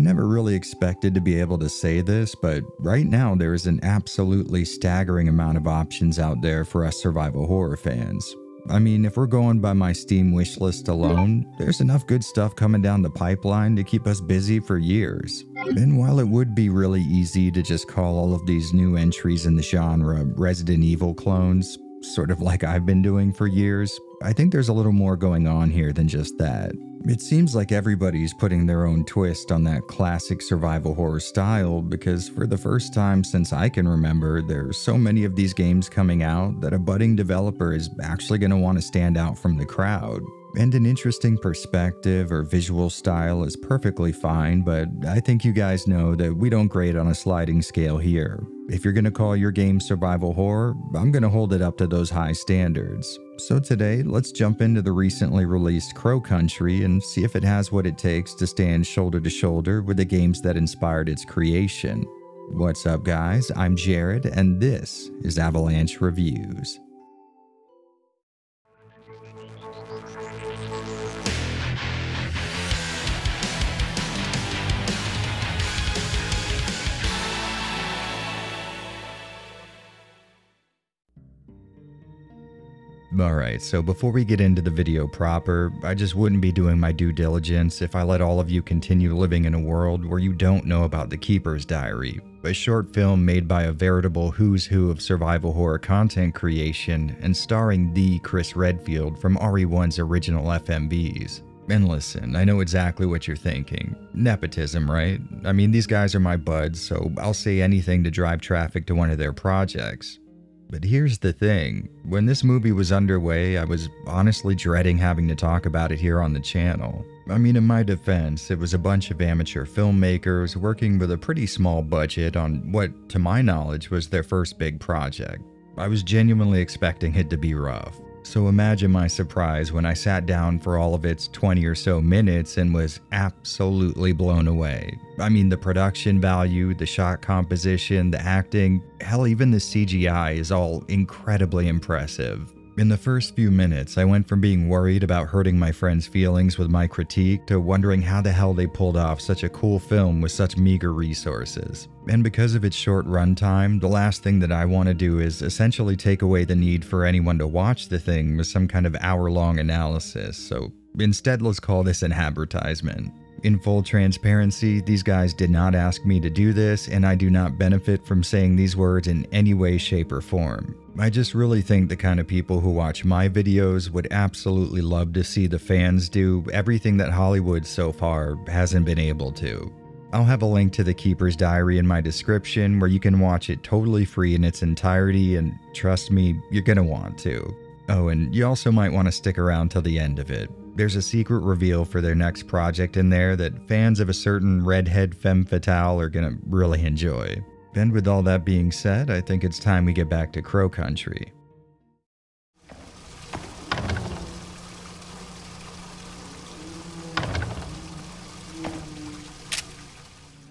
never really expected to be able to say this, but right now there is an absolutely staggering amount of options out there for us survival horror fans. I mean, if we're going by my Steam wishlist alone, there's enough good stuff coming down the pipeline to keep us busy for years. And while it would be really easy to just call all of these new entries in the genre Resident Evil clones, sort of like I've been doing for years, I think there's a little more going on here than just that. It seems like everybody's putting their own twist on that classic survival horror style because for the first time since I can remember, there's so many of these games coming out that a budding developer is actually going to want to stand out from the crowd. And an interesting perspective or visual style is perfectly fine, but I think you guys know that we don't grade on a sliding scale here. If you're going to call your game survival horror, I'm going to hold it up to those high standards. So today, let's jump into the recently released Crow Country and see if it has what it takes to stand shoulder to shoulder with the games that inspired its creation. What's up, guys? I'm Jared, and this is Avalanche Reviews. Alright, so before we get into the video proper, I just wouldn't be doing my due diligence if I let all of you continue living in a world where you don't know about The Keeper's Diary, a short film made by a veritable who's who of survival horror content creation and starring the Chris Redfield from RE1's original FMVs. And listen, I know exactly what you're thinking. Nepotism, right? I mean, these guys are my buds, so I'll say anything to drive traffic to one of their projects. But here's the thing, when this movie was underway, I was honestly dreading having to talk about it here on the channel. I mean, in my defense, it was a bunch of amateur filmmakers working with a pretty small budget on what, to my knowledge, was their first big project. I was genuinely expecting it to be rough. So imagine my surprise when I sat down for all of its 20 or so minutes and was absolutely blown away. I mean, the production value, the shot composition, the acting, hell, even the CGI is all incredibly impressive. In the first few minutes, I went from being worried about hurting my friends' feelings with my critique to wondering how the hell they pulled off such a cool film with such meager resources. And because of its short runtime, the last thing that I want to do is essentially take away the need for anyone to watch the thing with some kind of hour-long analysis, so instead let's call this an advertisement. In full transparency, these guys did not ask me to do this, and I do not benefit from saying these words in any way, shape, or form. I just really think the kind of people who watch my videos would absolutely love to see the fans do everything that Hollywood so far hasn't been able to. I'll have a link to The Keeper's Diary in my description where you can watch it totally free in its entirety, and trust me, you're gonna want to. Oh, and you also might want to stick around till the end of it. There's a secret reveal for their next project in there that fans of a certain redhead femme fatale are gonna really enjoy. And with all that being said, I think it's time we get back to Crow Country.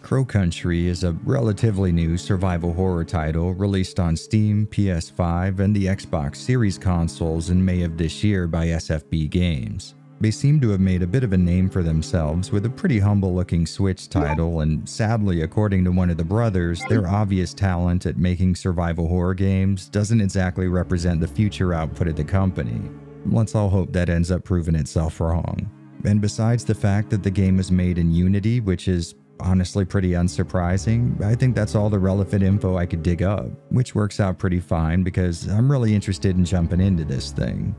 Crow Country is a relatively new survival horror title released on Steam, PS5, and the Xbox Series consoles in May of this year by SFB Games. They seem to have made a bit of a name for themselves with a pretty humble-looking Switch title, and sadly, according to one of the brothers, their obvious talent at making survival horror games doesn't exactly represent the future output of the company. Let's all hope that ends up proving itself wrong. And besides the fact that the game is made in Unity, which is honestly pretty unsurprising, I think that's all the relevant info I could dig up, which works out pretty fine because I'm really interested in jumping into this thing.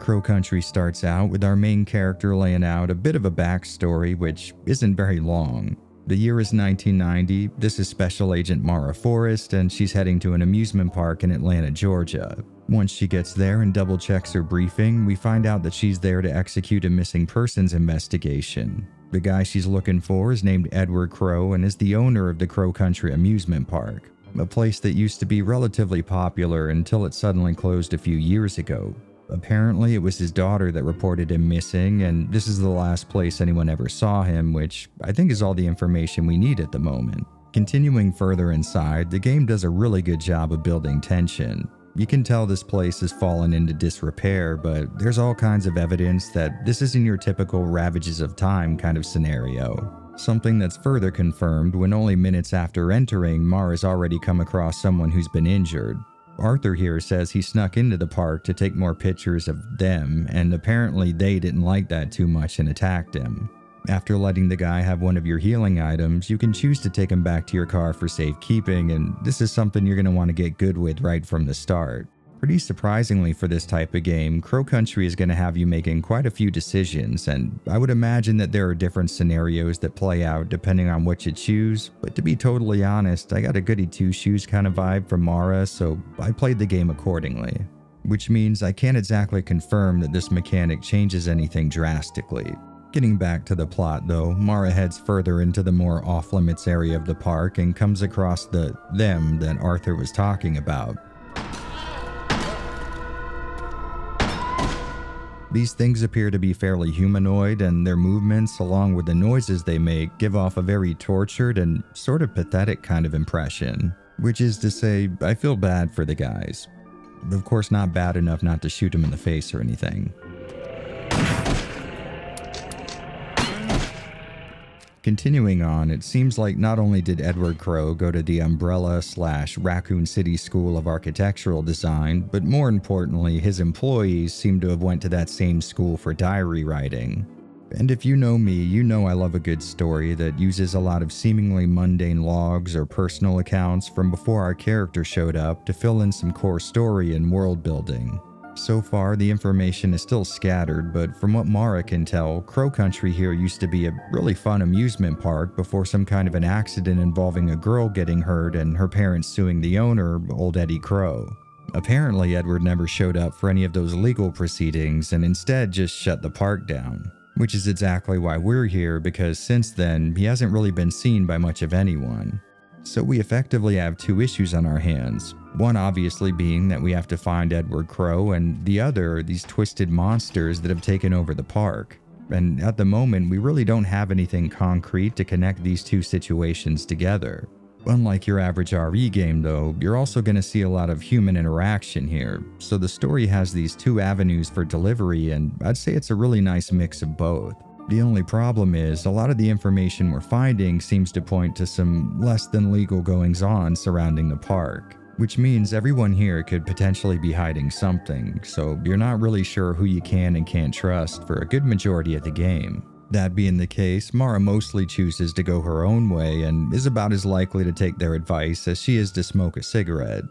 Crow Country starts out with our main character laying out a bit of a backstory which isn't very long. The year is 1990, this is Special Agent Mara Forrest, and she's heading to an amusement park in Atlanta, Georgia. Once she gets there and double checks her briefing, we find out that she's there to execute a missing persons investigation. The guy she's looking for is named Edward Crow and is the owner of the Crow Country amusement park, a place that used to be relatively popular until it suddenly closed a few years ago. Apparently, it was his daughter that reported him missing, and this is the last place anyone ever saw him, which I think is all the information we need at the moment. Continuing further inside, the game does a really good job of building tension. You can tell this place has fallen into disrepair, but there's all kinds of evidence that this isn't your typical ravages of time kind of scenario. Something that's further confirmed when only minutes after entering, Mara's already come across someone who's been injured. Arthur here says he snuck into the park to take more pictures of them, and apparently they didn't like that too much and attacked him. After letting the guy have one of your healing items, you can choose to take him back to your car for safekeeping, and this is something you're going to want to get good with right from the start. Pretty surprisingly for this type of game, Crow Country is going to have you making quite a few decisions, and I would imagine that there are different scenarios that play out depending on what you choose, but to be totally honest, I got a goody two-shoes kind of vibe from Mara, so I played the game accordingly. Which means I can't exactly confirm that this mechanic changes anything drastically. Getting back to the plot though, Mara heads further into the more off-limits area of the park and comes across the them that Arthur was talking about. These things appear to be fairly humanoid, and their movements, along with the noises they make, give off a very tortured and sort of pathetic kind of impression. Which is to say, I feel bad for the guys. Of course, not bad enough not to shoot them in the face or anything. Continuing on, it seems like not only did Edward Crow go to the Umbrella/Raccoon City School of Architectural Design, but more importantly, his employees seem to have went to that same school for diary writing. And if you know me, you know I love a good story that uses a lot of seemingly mundane logs or personal accounts from before our character showed up to fill in some core story and world building. So far, the information is still scattered, but from what Mara can tell, Crow Country here used to be a really fun amusement park before some kind of an accident involving a girl getting hurt and her parents suing the owner, old Eddie Crow. Apparently, Edward never showed up for any of those legal proceedings and instead just shut the park down. Which is exactly why we're here, because since then, he hasn't really been seen by much of anyone. So we effectively have two issues on our hands. One obviously being that we have to find Edward Crow, and the other, these twisted monsters that have taken over the park. And at the moment, we really don't have anything concrete to connect these two situations together. Unlike your average RE game though, you're also going to see a lot of human interaction here, so the story has these two avenues for delivery, and I'd say it's a really nice mix of both. The only problem is, a lot of the information we're finding seems to point to some less than legal goings-on surrounding the park, which means everyone here could potentially be hiding something, so you're not really sure who you can and can't trust for a good majority of the game. That being the case, Mara mostly chooses to go her own way and is about as likely to take their advice as she is to smoke a cigarette.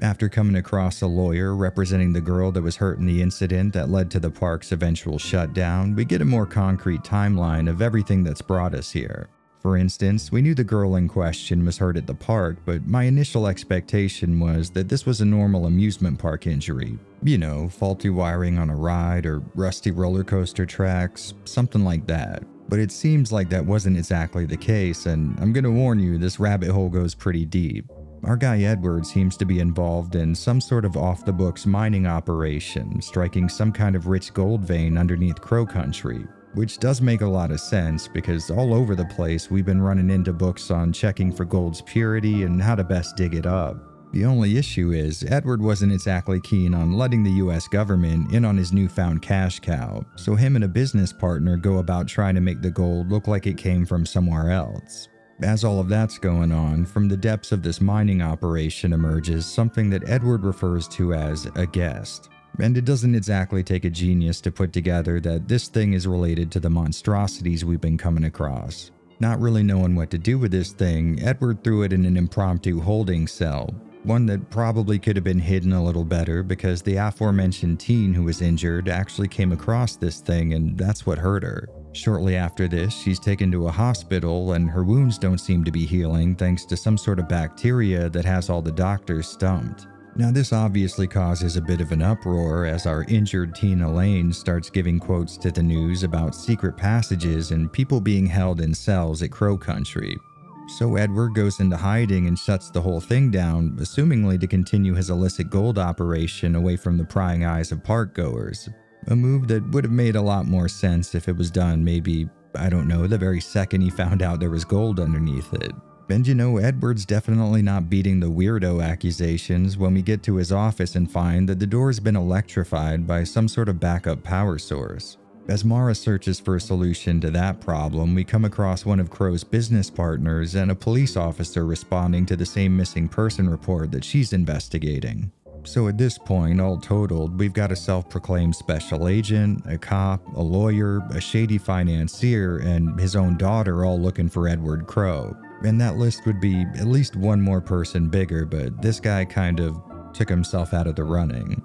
After coming across a lawyer representing the girl that was hurt in the incident that led to the park's eventual shutdown, we get a more concrete timeline of everything that's brought us here. For instance, we knew the girl in question was hurt at the park, but my initial expectation was that this was a normal amusement park injury. You know, faulty wiring on a ride or rusty roller coaster tracks, something like that. But it seems like that wasn't exactly the case, and I'm gonna warn you, this rabbit hole goes pretty deep. Our guy Edward seems to be involved in some sort of off-the-books mining operation, striking some kind of rich gold vein underneath Crow Country, which does make a lot of sense because all over the place we've been running into books on checking for gold's purity and how to best dig it up. The only issue is, Edward wasn't exactly keen on letting the US government in on his newfound cash cow, so him and a business partner go about trying to make the gold look like it came from somewhere else. As all of that's going on, from the depths of this mining operation emerges something that Edward refers to as a guest. And it doesn't exactly take a genius to put together that this thing is related to the monstrosities we've been coming across. Not really knowing what to do with this thing, Edward threw it in an impromptu holding cell, one that probably could have been hidden a little better because the aforementioned teen who was injured actually came across this thing and that's what hurt her. Shortly after this, she's taken to a hospital and her wounds don't seem to be healing thanks to some sort of bacteria that has all the doctors stumped. Now this obviously causes a bit of an uproar as our injured teen Elaine starts giving quotes to the news about secret passages and people being held in cells at Crow Country. So Edward goes into hiding and shuts the whole thing down, assumingly to continue his illicit gold operation away from the prying eyes of park goers. A move that would have made a lot more sense if it was done maybe, I don't know, the very second he found out there was gold underneath it. And you know, Edward's definitely not beating the weirdo accusations when we get to his office and find that the door's been electrified by some sort of backup power source. As Mara searches for a solution to that problem, we come across one of Crow's business partners and a police officer responding to the same missing person report that she's investigating. So at this point, all totaled, we've got a self-proclaimed special agent, a cop, a lawyer, a shady financier, and his own daughter all looking for Edward Crow. And that list would be at least one more person bigger, but this guy kind of took himself out of the running.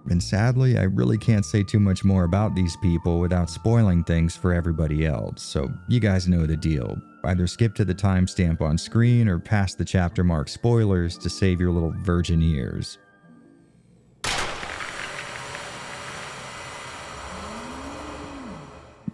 And sadly, I really can't say too much more about these people without spoiling things for everybody else, so you guys know the deal. Either skip to the timestamp on screen or past the chapter mark spoilers to save your little virgin ears.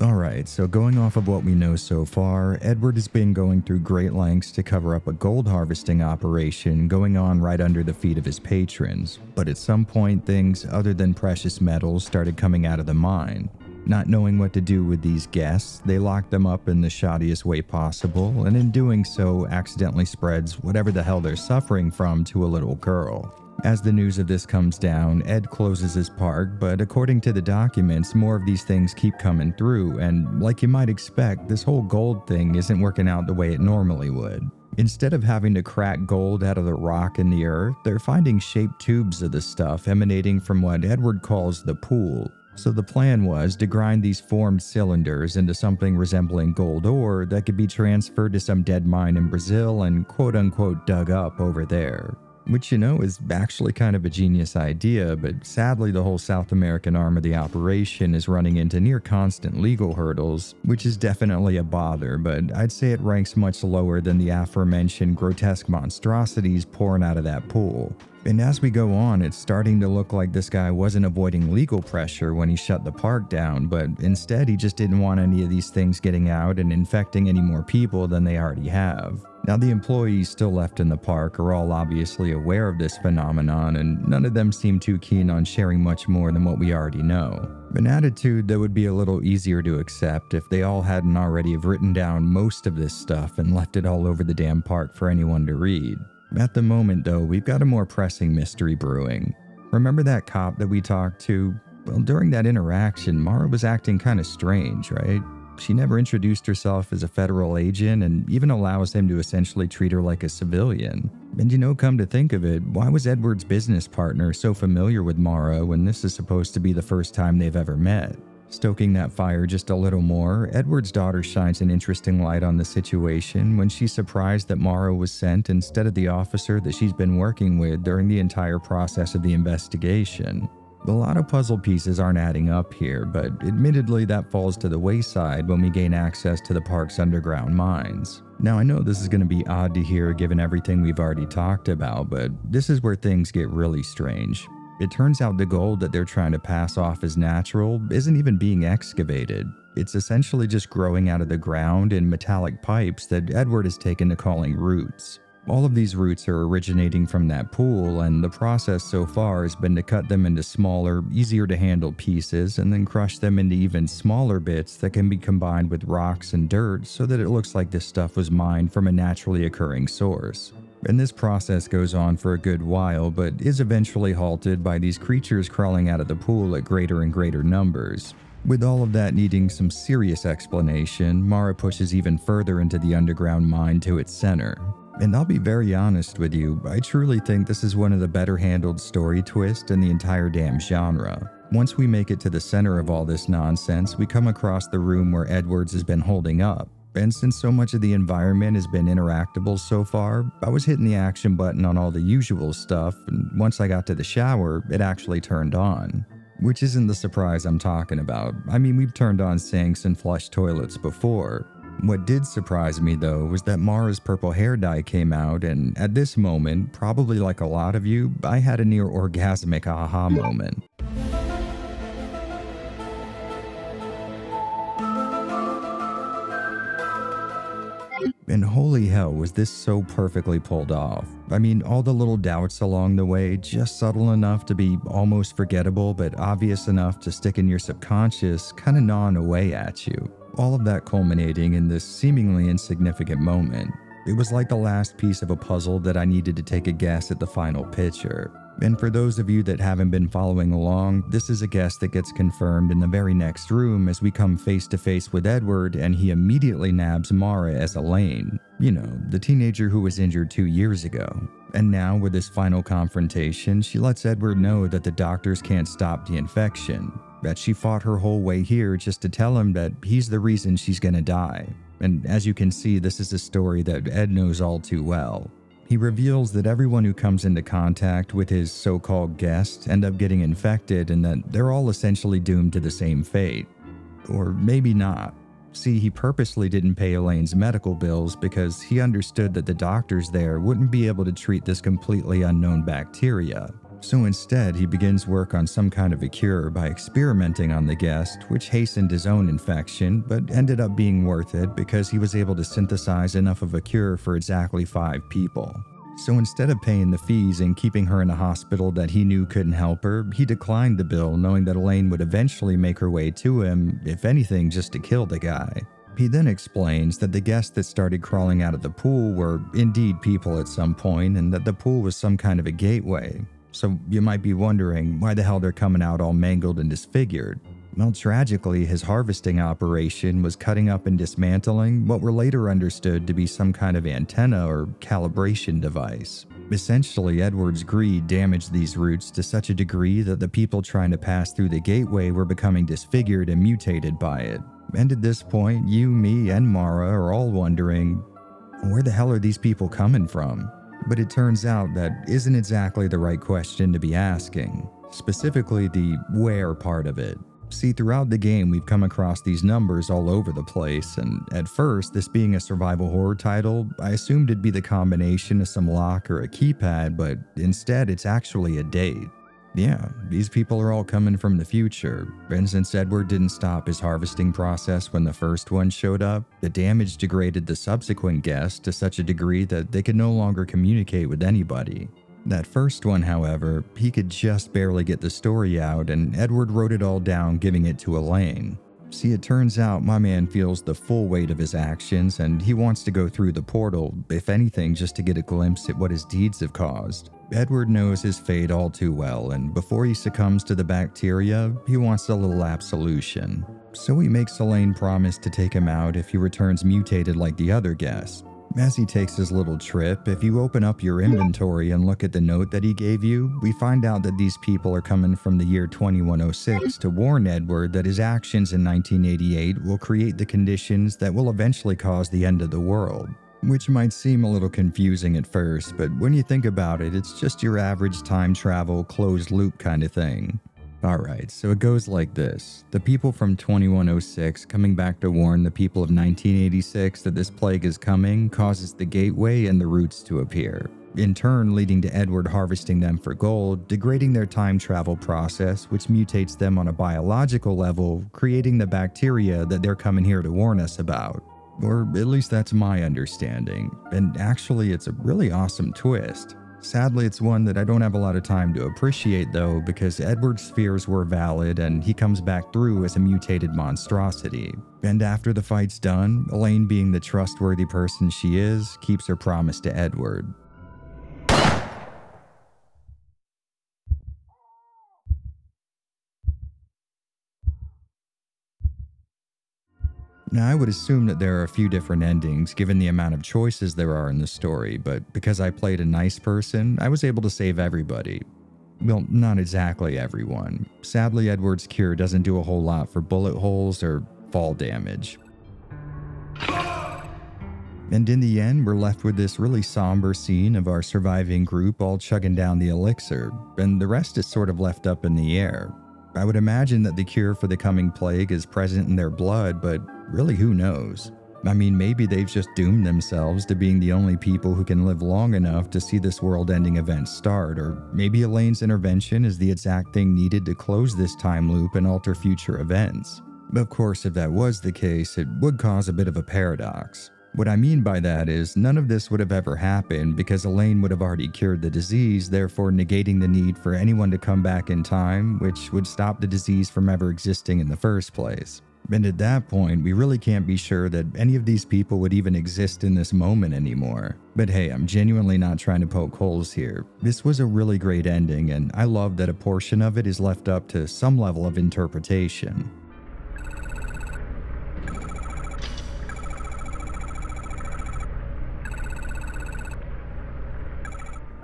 Alright, so going off of what we know so far, Edward has been going through great lengths to cover up a gold harvesting operation going on right under the feet of his patrons. But at some point, things other than precious metals started coming out of the mine. Not knowing what to do with these guests, they locked them up in the shoddiest way possible, and in doing so, accidentally spreads whatever the hell they're suffering from to a little girl. As the news of this comes down, Ed closes his park, but according to the documents, more of these things keep coming through, and like you might expect, this whole gold thing isn't working out the way it normally would. Instead of having to crack gold out of the rock in the earth, they're finding shaped tubes of the stuff emanating from what Edward calls the pool. So the plan was to grind these formed cylinders into something resembling gold ore that could be transferred to some dead mine in Brazil and quote-unquote dug up over there. Which, you know, is actually kind of a genius idea, but sadly the whole South American arm of the operation is running into near constant legal hurdles, which is definitely a bother, but I'd say it ranks much lower than the aforementioned grotesque monstrosities pouring out of that pool. And as we go on, it's starting to look like this guy wasn't avoiding legal pressure when he shut the park down, but instead he just didn't want any of these things getting out and infecting any more people than they already have. Now, the employees still left in the park are all obviously aware of this phenomenon, and none of them seem too keen on sharing much more than what we already know. An attitude that would be a little easier to accept if they all hadn't already have written down most of this stuff and left it all over the damn park for anyone to read. At the moment, though, we've got a more pressing mystery brewing. Remember that cop that we talked to? Well, during that interaction, Mara was acting kind of strange, right? She never introduced herself as a federal agent and even allows him to essentially treat her like a civilian. And you know, come to think of it, why was Edward's business partner so familiar with Mara when this is supposed to be the first time they've ever met? Stoking that fire just a little more, Edward's daughter shines an interesting light on the situation when she's surprised that Mara was sent instead of the officer that she's been working with during the entire process of the investigation. A lot of puzzle pieces aren't adding up here, but admittedly that falls to the wayside when we gain access to the park's underground mines. Now, I know this is going to be odd to hear given everything we've already talked about, but this is where things get really strange. It turns out the gold that they're trying to pass off as natural isn't even being excavated. It's essentially just growing out of the ground in metallic pipes that Edward has taken to calling roots. All of these roots are originating from that pool, and the process so far has been to cut them into smaller, easier to handle pieces and then crush them into even smaller bits that can be combined with rocks and dirt so that it looks like this stuff was mined from a naturally occurring source. And this process goes on for a good while, but is eventually halted by these creatures crawling out of the pool at greater and greater numbers. With all of that needing some serious explanation, Mara pushes even further into the underground mine to its center. And I'll be very honest with you, I truly think this is one of the better handled story twists in the entire damn genre. Once we make it to the center of all this nonsense, we come across the room where Edwards has been holding up. And since so much of the environment has been interactable so far, I was hitting the action button on all the usual stuff, and once I got to the shower, it actually turned on. Which isn't the surprise I'm talking about. I mean, we've turned on sinks and flushed toilets before. What did surprise me, though, was that Mara's purple hair dye came out, and at this moment, probably like a lot of you, I had a near orgasmic aha moment. And holy hell, was this so perfectly pulled off. I mean, all the little doubts along the way, just subtle enough to be almost forgettable, but obvious enough to stick in your subconscious, kind of gnawing away at you. All of that culminating in this seemingly insignificant moment. It was like the last piece of a puzzle that I needed to take a guess at the final picture. And for those of you that haven't been following along, this is a guess that gets confirmed in the very next room as we come face to face with Edward and he immediately nabs Mara as Elaine. You know, the teenager who was injured 2 years ago. And now with this final confrontation, she lets Edward know that the doctors can't stop the infection. That she fought her whole way here just to tell him that he's the reason she's gonna die. And as you can see, this is a story that Ed knows all too well. He reveals that everyone who comes into contact with his so-called guest end up getting infected and that they're all essentially doomed to the same fate. Or maybe not. See, he purposely didn't pay Elaine's medical bills because he understood that the doctors there wouldn't be able to treat this completely unknown bacteria. So instead, he begins work on some kind of a cure by experimenting on the guest, which hastened his own infection, but ended up being worth it because he was able to synthesize enough of a cure for exactly 5 people. So instead of paying the fees and keeping her in a hospital that he knew couldn't help her, he declined the bill knowing that Elaine would eventually make her way to him, if anything just to kill the guy. He then explains that the guests that started crawling out of the pool were indeed people at some point and that the pool was some kind of a gateway. So you might be wondering why the hell they're coming out all mangled and disfigured. Well, tragically, his harvesting operation was cutting up and dismantling what were later understood to be some kind of antenna or calibration device. Essentially, Edward's greed damaged these roots to such a degree that the people trying to pass through the gateway were becoming disfigured and mutated by it. And at this point, you, me, and Mara are all wondering, where the hell are these people coming from? But it turns out that isn't exactly the right question to be asking, specifically the where part of it. See, throughout the game, we've come across these numbers all over the place, and at first, this being a survival horror title, I assumed it'd be the combination of some lock or a keypad, but instead it's actually a date. Yeah, these people are all coming from the future, and since Edward didn't stop his harvesting process when the first one showed up, the damage degraded the subsequent guests to such a degree that they could no longer communicate with anybody. That first one, however, he could just barely get the story out, and Edward wrote it all down, giving it to Elaine. See, it turns out my man feels the full weight of his actions, and he wants to go through the portal, if anything, just to get a glimpse at what his deeds have caused. Edward knows his fate all too well, and before he succumbs to the bacteria, he wants a little absolution. So he makes Elaine promise to take him out if he returns mutated like the other guests. As he takes his little trip, if you open up your inventory and look at the note that he gave you, we find out that these people are coming from the year 2106 to warn Edward that his actions in 1988 will create the conditions that will eventually cause the end of the world. Which might seem a little confusing at first, but when you think about it, it's just your average time travel, closed loop kind of thing. Alright, so it goes like this. The people from 2106 coming back to warn the people of 1986 that this plague is coming causes the gateway and the roots to appear, in turn leading to Edward harvesting them for gold, degrading their time travel process, which mutates them on a biological level, creating the bacteria that they're coming here to warn us about. Or at least that's my understanding, and actually it's a really awesome twist. Sadly, it's one that I don't have a lot of time to appreciate though, because Edward's fears were valid and he comes back through as a mutated monstrosity. And after the fight's done, Elaine, being the trustworthy person she is, keeps her promise to Edward. Now, I would assume that there are a few different endings given the amount of choices there are in the story, but because I played a nice person, I was able to save everybody. Well, not exactly everyone. Sadly, Edward's cure doesn't do a whole lot for bullet holes or fall damage. And in the end, we're left with this really somber scene of our surviving group all chugging down the elixir, and the rest is sort of left up in the air. I would imagine that the cure for the coming plague is present in their blood, but really, who knows? I mean, maybe they've just doomed themselves to being the only people who can live long enough to see this world-ending event start, or maybe Elaine's intervention is the exact thing needed to close this time loop and alter future events. Of course, if that was the case, it would cause a bit of a paradox. What I mean by that is none of this would have ever happened because Elaine would have already cured the disease, therefore negating the need for anyone to come back in time, which would stop the disease from ever existing in the first place. And at that point, we really can't be sure that any of these people would even exist in this moment anymore. But hey, I'm genuinely not trying to poke holes here. This was a really great ending, and I love that a portion of it is left up to some level of interpretation.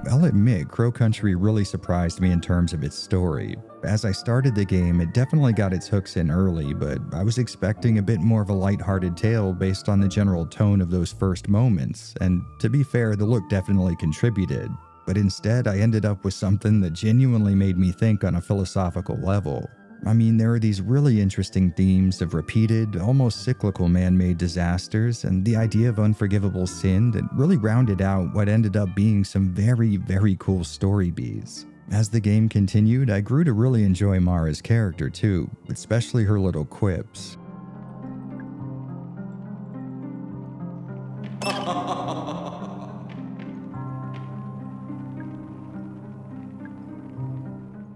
I'll admit, Crow Country really surprised me in terms of its story. As I started the game, it definitely got its hooks in early, but I was expecting a bit more of a lighthearted tale based on the general tone of those first moments, and to be fair, the look definitely contributed. But instead, I ended up with something that genuinely made me think on a philosophical level. I mean, there are these really interesting themes of repeated, almost cyclical man-made disasters and the idea of unforgivable sin that really rounded out what ended up being some very, very cool story beats. As the game continued, I grew to really enjoy Mara's character too, especially her little quips.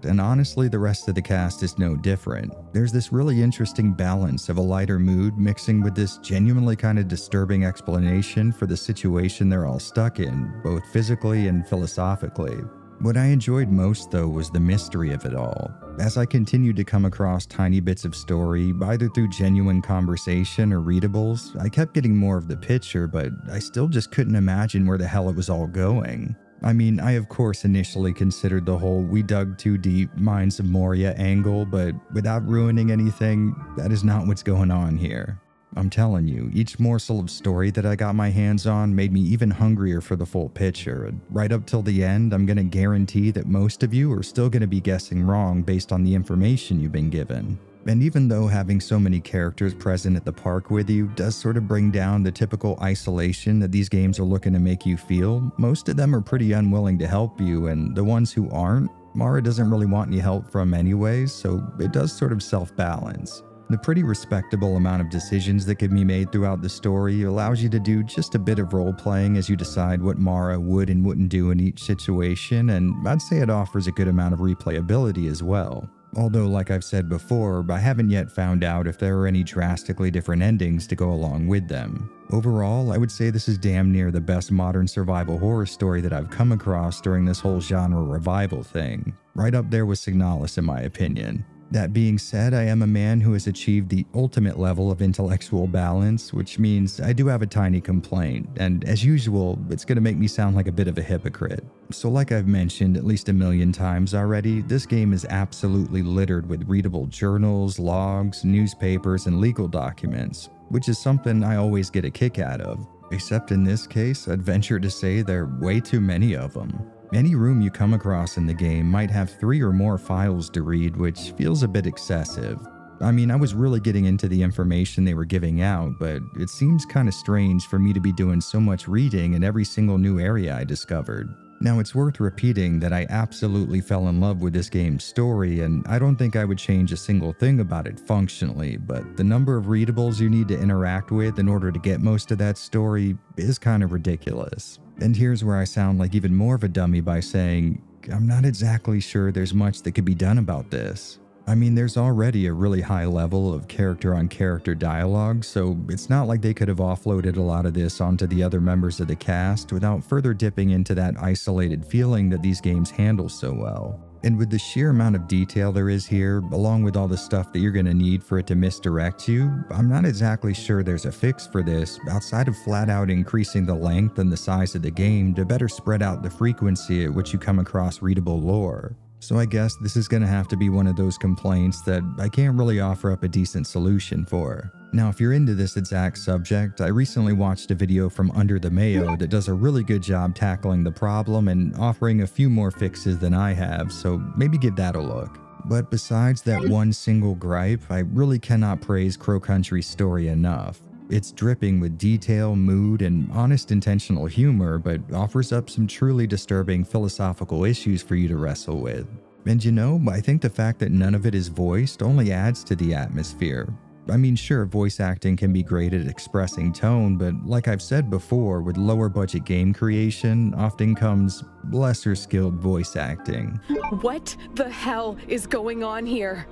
And honestly, the rest of the cast is no different. There's this really interesting balance of a lighter mood mixing with this genuinely kind of disturbing explanation for the situation they're all stuck in, both physically and philosophically. What I enjoyed most, though, was the mystery of it all. As I continued to come across tiny bits of story, either through genuine conversation or readables, I kept getting more of the picture, but I still just couldn't imagine where the hell it was all going. I mean, I of course initially considered the whole "we dug too deep, Mines of Moria" angle, but without ruining anything, that is not what's going on here. I'm telling you, each morsel of story that I got my hands on made me even hungrier for the full picture, and right up till the end, I'm gonna guarantee that most of you are still gonna be guessing wrong based on the information you've been given. And even though having so many characters present at the park with you does sort of bring down the typical isolation that these games are looking to make you feel, most of them are pretty unwilling to help you, and the ones who aren't, Mara doesn't really want any help from anyways, so it does sort of self-balance. The pretty respectable amount of decisions that can be made throughout the story allows you to do just a bit of role-playing as you decide what Mara would and wouldn't do in each situation, and I'd say it offers a good amount of replayability as well. Although, like I've said before, I haven't yet found out if there are any drastically different endings to go along with them. Overall, I would say this is damn near the best modern survival horror story that I've come across during this whole genre revival thing. Right up there with Signalis in my opinion. That being said, I am a man who has achieved the ultimate level of intellectual balance, which means I do have a tiny complaint, and as usual, it's going to make me sound like a bit of a hypocrite. So like I've mentioned at least a million times already, this game is absolutely littered with readable journals, logs, newspapers, and legal documents, which is something I always get a kick out of. Except in this case, I'd venture to say there are way too many of them. Any room you come across in the game might have 3 or more files to read, which feels a bit excessive. I mean, I was really getting into the information they were giving out, but it seems kind of strange for me to be doing so much reading in every single new area I discovered. Now, it's worth repeating that I absolutely fell in love with this game's story, and I don't think I would change a single thing about it functionally, but the number of readables you need to interact with in order to get most of that story is kind of ridiculous. And here's where I sound like even more of a dummy by saying, I'm not exactly sure there's much that could be done about this. I mean, there's already a really high level of character-on-character dialogue, so it's not like they could have offloaded a lot of this onto the other members of the cast without further dipping into that isolated feeling that these games handle so well. And with the sheer amount of detail there is here, along with all the stuff that you're going to need for it to misdirect you, I'm not exactly sure there's a fix for this outside of flat out increasing the length and the size of the game to better spread out the frequency at which you come across readable lore. So I guess this is going to have to be one of those complaints that I can't really offer up a decent solution for. Now, if you're into this exact subject, I recently watched a video from Under the Mayo that does a really good job tackling the problem and offering a few more fixes than I have, so maybe give that a look. But besides that one single gripe, I really cannot praise Crow Country's story enough. It's dripping with detail, mood, and honest intentional humor, but offers up some truly disturbing philosophical issues for you to wrestle with. And you know, I think the fact that none of it is voiced only adds to the atmosphere. I mean, sure, voice acting can be great at expressing tone, but like I've said before, with lower budget game creation often comes lesser skilled voice acting. What the hell is going on here?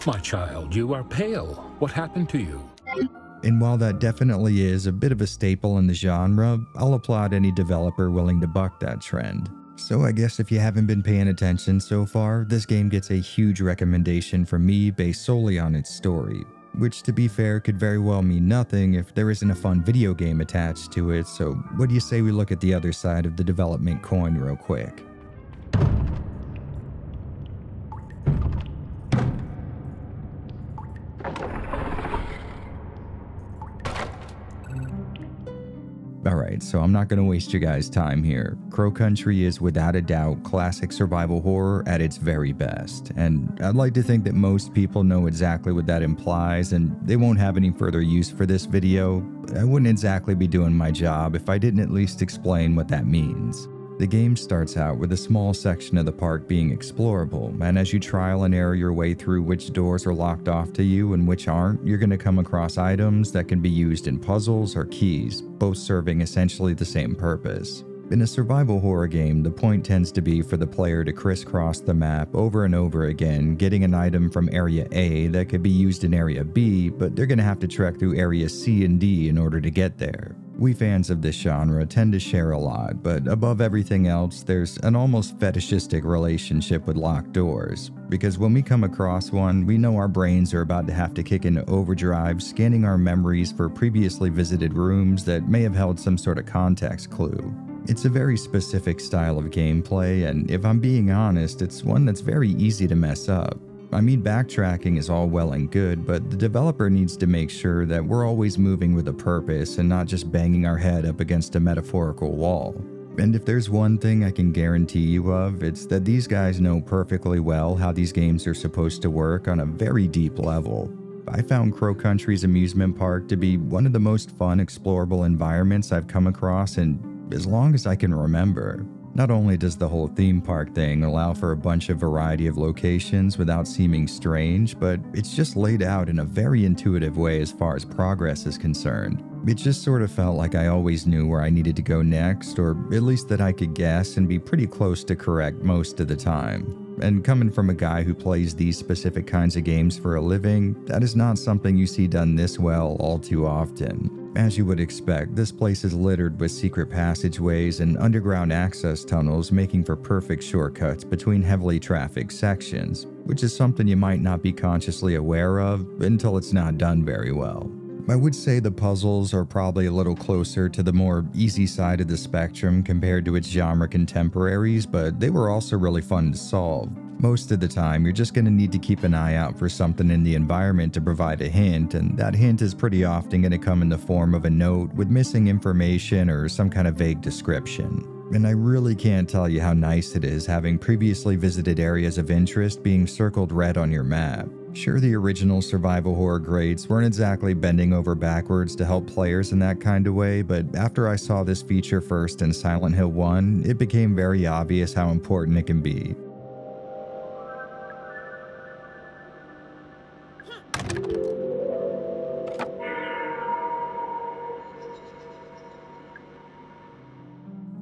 My child, you are pale. What happened to you? And while that definitely is a bit of a staple in the genre, I'll applaud any developer willing to buck that trend. So I guess if you haven't been paying attention so far, this game gets a huge recommendation from me based solely on its story. Which, to be fair, could very well mean nothing if there isn't a fun video game attached to it, so what do you say we look at the other side of the development coin real quick? Alright, so I'm not going to waste your guys' time here. Crow Country is without a doubt classic survival horror at its very best, and I'd like to think that most people know exactly what that implies and they won't have any further use for this video. I wouldn't exactly be doing my job if I didn't at least explain what that means. The game starts out with a small section of the park being explorable, and as you trial and error your way through which doors are locked off to you and which aren't, you're going to come across items that can be used in puzzles or keys, both serving essentially the same purpose. In a survival horror game, the point tends to be for the player to crisscross the map over and over again, getting an item from Area A that could be used in Area B, but they're going to have to trek through Area C and D in order to get there. We fans of this genre tend to share a lot, but above everything else, there's an almost fetishistic relationship with locked doors. Because when we come across one, we know our brains are about to have to kick into overdrive, scanning our memories for previously visited rooms that may have held some sort of context clue. It's a very specific style of gameplay, and if I'm being honest, it's one that's very easy to mess up. I mean, backtracking is all well and good, but the developer needs to make sure that we're always moving with a purpose and not just banging our head up against a metaphorical wall. And if there's one thing I can guarantee you of, it's that these guys know perfectly well how these games are supposed to work on a very deep level. I found Crow Country's amusement park to be one of the most fun, explorable environments I've come across in as long as I can remember. Not only does the whole theme park thing allow for a bunch of variety of locations without seeming strange, but it's just laid out in a very intuitive way as far as progress is concerned. It just sort of felt like I always knew where I needed to go next, or at least that I could guess and be pretty close to correct most of the time. And coming from a guy who plays these specific kinds of games for a living, that is not something you see done this well all too often. As you would expect, this place is littered with secret passageways and underground access tunnels, making for perfect shortcuts between heavily trafficked sections, which is something you might not be consciously aware of until it's not done very well. I would say the puzzles are probably a little closer to the more easy side of the spectrum compared to its genre contemporaries, but they were also really fun to solve. Most of the time, you're just going to need to keep an eye out for something in the environment to provide a hint, and that hint is pretty often going to come in the form of a note with missing information or some kind of vague description. And I really can't tell you how nice it is having previously visited areas of interest being circled red on your map. Sure, the original survival horror greats weren't exactly bending over backwards to help players in that kind of way, but after I saw this feature first in Silent Hill 1, it became very obvious how important it can be.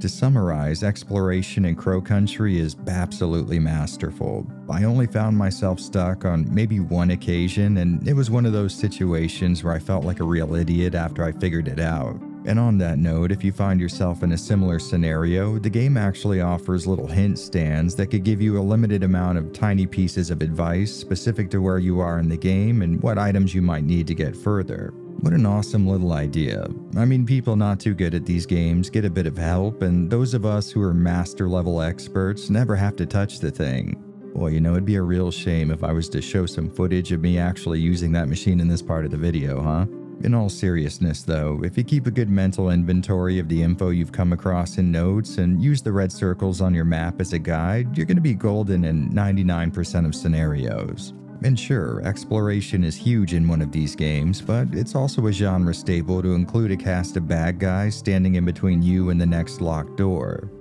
To summarize, exploration in Crow Country is absolutely masterful. I only found myself stuck on maybe one occasion, and it was one of those situations where I felt like a real idiot after I figured it out. And on that note, if you find yourself in a similar scenario, the game actually offers little hint stands that could give you a limited amount of tiny pieces of advice specific to where you are in the game and what items you might need to get further. What an awesome little idea. I mean, people not too good at these games get a bit of help, and those of us who are master level experts never have to touch the thing. Boy, you know, it'd be a real shame if I was to show some footage of me actually using that machine in this part of the video, huh? In all seriousness though, if you keep a good mental inventory of the info you've come across in notes and use the red circles on your map as a guide, you're going to be golden in 99% of scenarios. And sure, exploration is huge in one of these games, but it's also a genre staple to include a cast of bad guys standing in between you and the next locked door.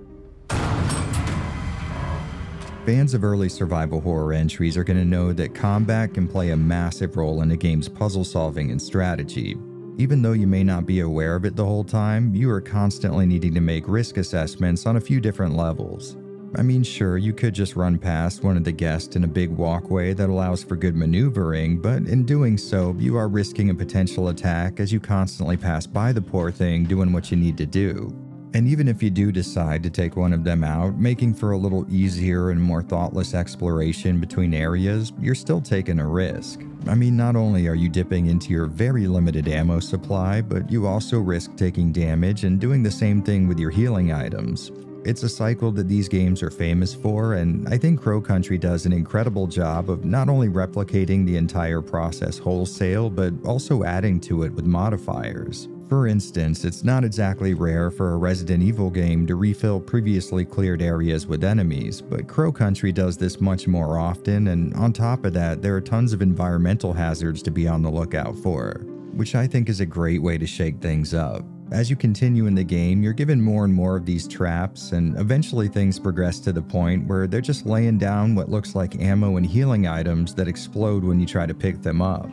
Fans of early survival horror entries are going to know that combat can play a massive role in a game's puzzle solving and strategy. Even though you may not be aware of it the whole time, you are constantly needing to make risk assessments on a few different levels. I mean, sure, you could just run past one of the guests in a big walkway that allows for good maneuvering, but in doing so, you are risking a potential attack as you constantly pass by the poor thing doing what you need to do. And even if you do decide to take one of them out, making for a little easier and more thoughtless exploration between areas, you're still taking a risk. I mean, not only are you dipping into your very limited ammo supply, but you also risk taking damage and doing the same thing with your healing items. It's a cycle that these games are famous for, and I think Crow Country does an incredible job of not only replicating the entire process wholesale, but also adding to it with modifiers. For instance, it's not exactly rare for a Resident Evil game to refill previously cleared areas with enemies, but Crow Country does this much more often, and on top of that, there are tons of environmental hazards to be on the lookout for, which I think is a great way to shake things up. As you continue in the game, you're given more and more of these traps, and eventually things progress to the point where they're just laying down what looks like ammo and healing items that explode when you try to pick them up.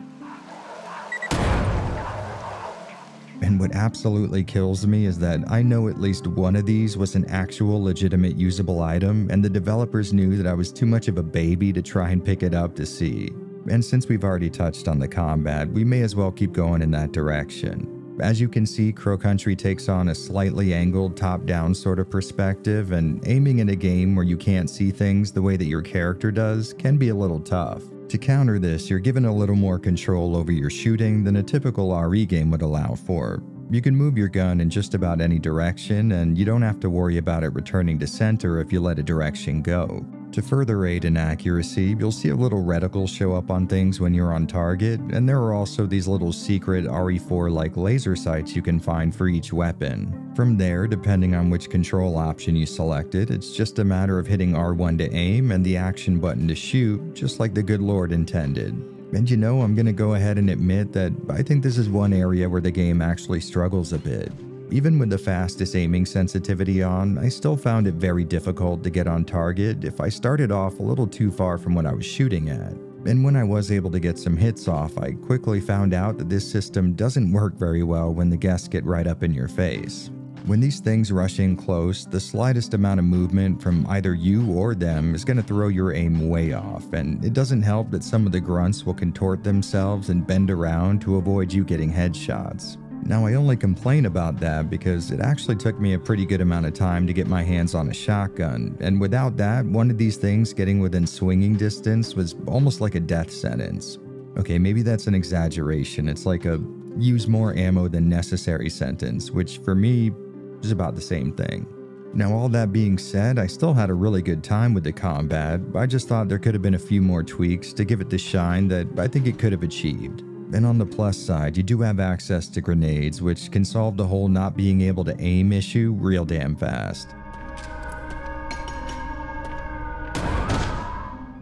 And what absolutely kills me is that I know at least one of these was an actual legitimate usable item, and the developers knew that I was too much of a baby to try and pick it up to see. And since we've already touched on the combat, we may as well keep going in that direction. As you can see, Crow Country takes on a slightly angled top-down sort of perspective, and aiming in a game where you can't see things the way that your character does can be a little tough. To counter this, you're given a little more control over your shooting than a typical RE game would allow for. You can move your gun in just about any direction, and you don't have to worry about it returning to center if you let a direction go. To further aid in accuracy, you'll see a little reticle show up on things when you're on target, and there are also these little secret RE4-like laser sights you can find for each weapon. From there, depending on which control option you selected, it's just a matter of hitting R1 to aim and the action button to shoot, just like the good Lord intended. And you know, I'm gonna go ahead and admit that I think this is one area where the game actually struggles a bit. Even with the fastest aiming sensitivity on, I still found it very difficult to get on target if I started off a little too far from what I was shooting at. And when I was able to get some hits off, I quickly found out that this system doesn't work very well when the guests get right up in your face. When these things rush in close, the slightest amount of movement from either you or them is going to throw your aim way off, and it doesn't help that some of the grunts will contort themselves and bend around to avoid you getting headshots. Now, I only complain about that because it actually took me a pretty good amount of time to get my hands on a shotgun, and without that, one of these things getting within swinging distance was almost like a death sentence. Okay, maybe that's an exaggeration. It's like a use more ammo than necessary sentence, which for me is about the same thing. Now, all that being said, I still had a really good time with the combat. I just thought there could have been a few more tweaks to give it the shine that I think it could have achieved. And on the plus side, you do have access to grenades, which can solve the whole not being able to aim issue real damn fast.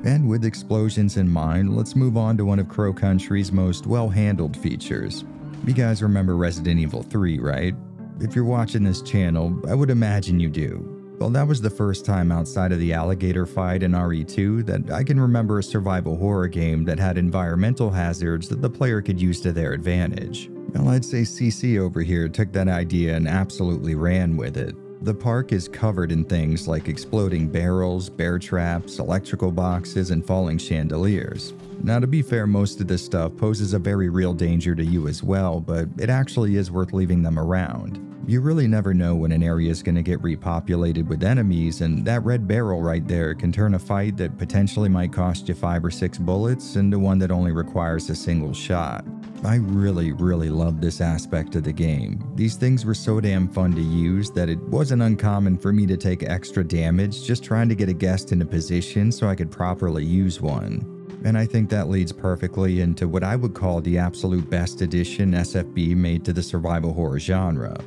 And with explosions in mind, let's move on to one of Crow Country's most well-handled features. You guys remember Resident Evil 3, right? If you're watching this channel, I would imagine you do. Well, that was the first time outside of the alligator fight in RE2 that I can remember a survival horror game that had environmental hazards that the player could use to their advantage. Well, I'd say CC over here took that idea and absolutely ran with it. The park is covered in things like exploding barrels, bear traps, electrical boxes, and falling chandeliers. Now, to be fair, most of this stuff poses a very real danger to you as well, but it actually is worth leaving them around. You really never know when an area is going to get repopulated with enemies, and that red barrel right there can turn a fight that potentially might cost you 5 or 6 bullets into one that only requires a single shot. I really love this aspect of the game. These things were so damn fun to use that it wasn't uncommon for me to take extra damage just trying to get a guest in a position so I could properly use one. And I think that leads perfectly into what I would call the absolute best addition SFB made to the survival horror genre.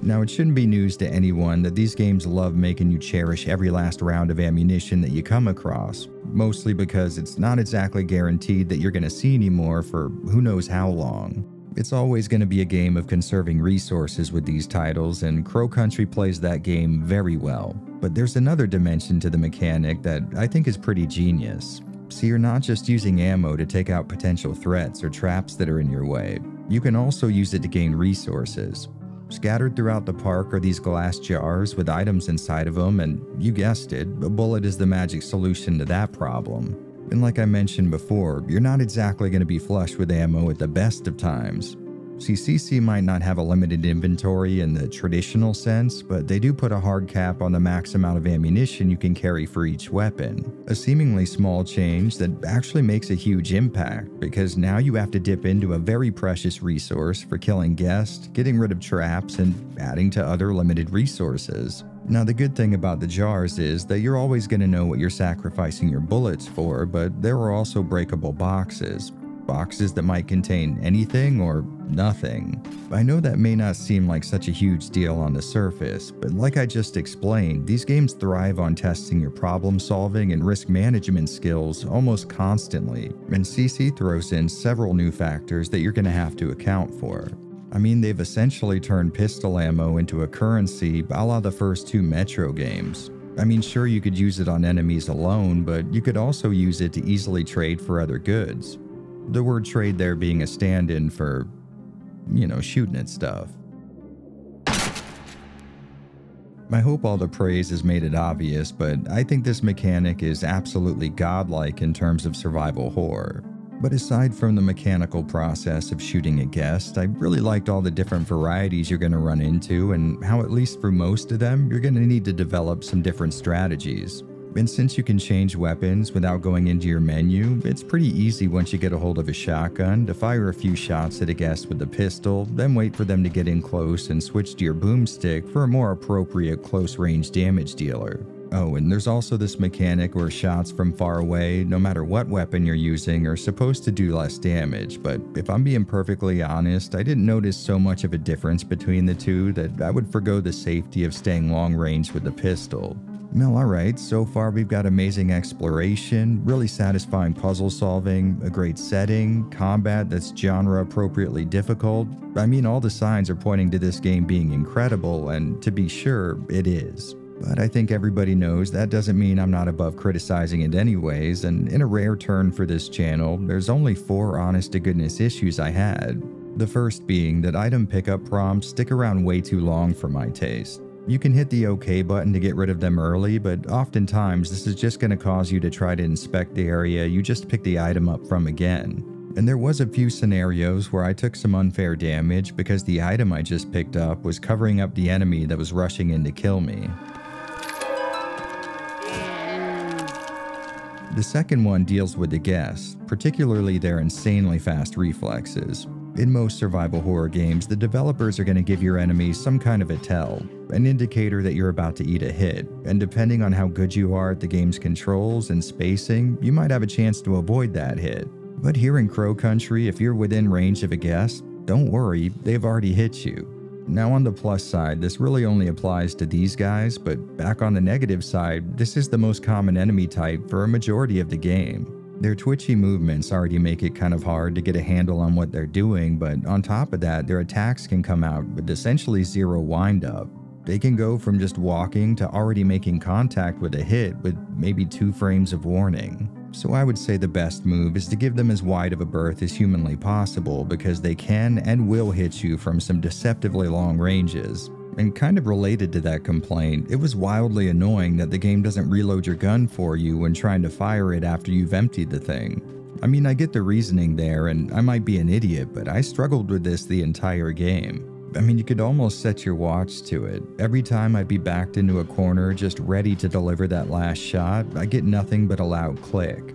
Now, it shouldn't be news to anyone that these games love making you cherish every last round of ammunition that you come across, mostly because it's not exactly guaranteed that you're going to see anymore for who knows how long. It's always going to be a game of conserving resources with these titles, and Crow Country plays that game very well. But there's another dimension to the mechanic that I think is pretty genius. So you're not just using ammo to take out potential threats or traps that are in your way. You can also use it to gain resources. Scattered throughout the park are these glass jars with items inside of them, and you guessed it, a bullet is the magic solution to that problem. And like I mentioned before, you're not exactly going to be flush with ammo at the best of times. See, CC might not have a limited inventory in the traditional sense, but they do put a hard cap on the max amount of ammunition you can carry for each weapon. A seemingly small change that actually makes a huge impact, because now you have to dip into a very precious resource for killing guests, getting rid of traps, and adding to other limited resources. Now, the good thing about the jars is that you're always going to know what you're sacrificing your bullets for, but there are also breakable boxes. Boxes that might contain anything or nothing. I know that may not seem like such a huge deal on the surface, but like I just explained, these games thrive on testing your problem solving and risk management skills almost constantly, and CC throws in several new factors that you're going to have to account for. I mean, they've essentially turned pistol ammo into a currency a la the first two Metro games. I mean, sure, you could use it on enemies alone, but you could also use it to easily trade for other goods. The word trade there being a stand-in for, shooting at stuff. I hope all the praise has made it obvious, but I think this mechanic is absolutely godlike in terms of survival horror. But aside from the mechanical process of shooting a guest, I really liked all the different varieties you're going to run into, and how at least for most of them, you're going to need to develop some different strategies. And since you can change weapons without going into your menu, it's pretty easy once you get a hold of a shotgun to fire a few shots at a guest with a pistol, then wait for them to get in close and switch to your boomstick for a more appropriate close-range damage dealer. Oh, and there's also this mechanic where shots from far away, no matter what weapon you're using, are supposed to do less damage, but if I'm being perfectly honest, I didn't notice so much of a difference between the two that I would forgo the safety of staying long range with the pistol. Well, alright, so far we've got amazing exploration, really satisfying puzzle solving, a great setting, combat that's genre appropriately difficult. I mean, all the signs are pointing to this game being incredible, and to be sure, it is. But I think everybody knows that doesn't mean I'm not above criticizing it anyways, and in a rare turn for this channel, there's only 4 honest-to-goodness issues I had. The first being that item pickup prompts stick around way too long for my taste. You can hit the OK button to get rid of them early, but oftentimes this is just going to cause you to try to inspect the area you just picked the item up from again. And there was a few scenarios where I took some unfair damage because the item I just picked up was covering up the enemy that was rushing in to kill me. The second one deals with the guests, particularly their insanely fast reflexes. In most survival horror games, the developers are going to give your enemies some kind of a tell, an indicator that you're about to eat a hit, and depending on how good you are at the game's controls and spacing, you might have a chance to avoid that hit. But here in Crow Country, if you're within range of a guest, don't worry, they've already hit you. Now on the plus side, this really only applies to these guys, but back on the negative side, this is the most common enemy type for a majority of the game. Their twitchy movements already make it kind of hard to get a handle on what they're doing, but on top of that, their attacks can come out with essentially zero windup. They can go from just walking to already making contact with a hit with maybe 2 frames of warning. So I would say the best move is to give them as wide of a berth as humanly possible, because they can and will hit you from some deceptively long ranges. And kind of related to that complaint, it was wildly annoying that the game doesn't reload your gun for you when trying to fire it after you've emptied the thing. I mean, I get the reasoning there, and I might be an idiot, but I struggled with this the entire game. I mean, you could almost set your watch to it. Every time I'd be backed into a corner just ready to deliver that last shot, I get nothing but a loud click.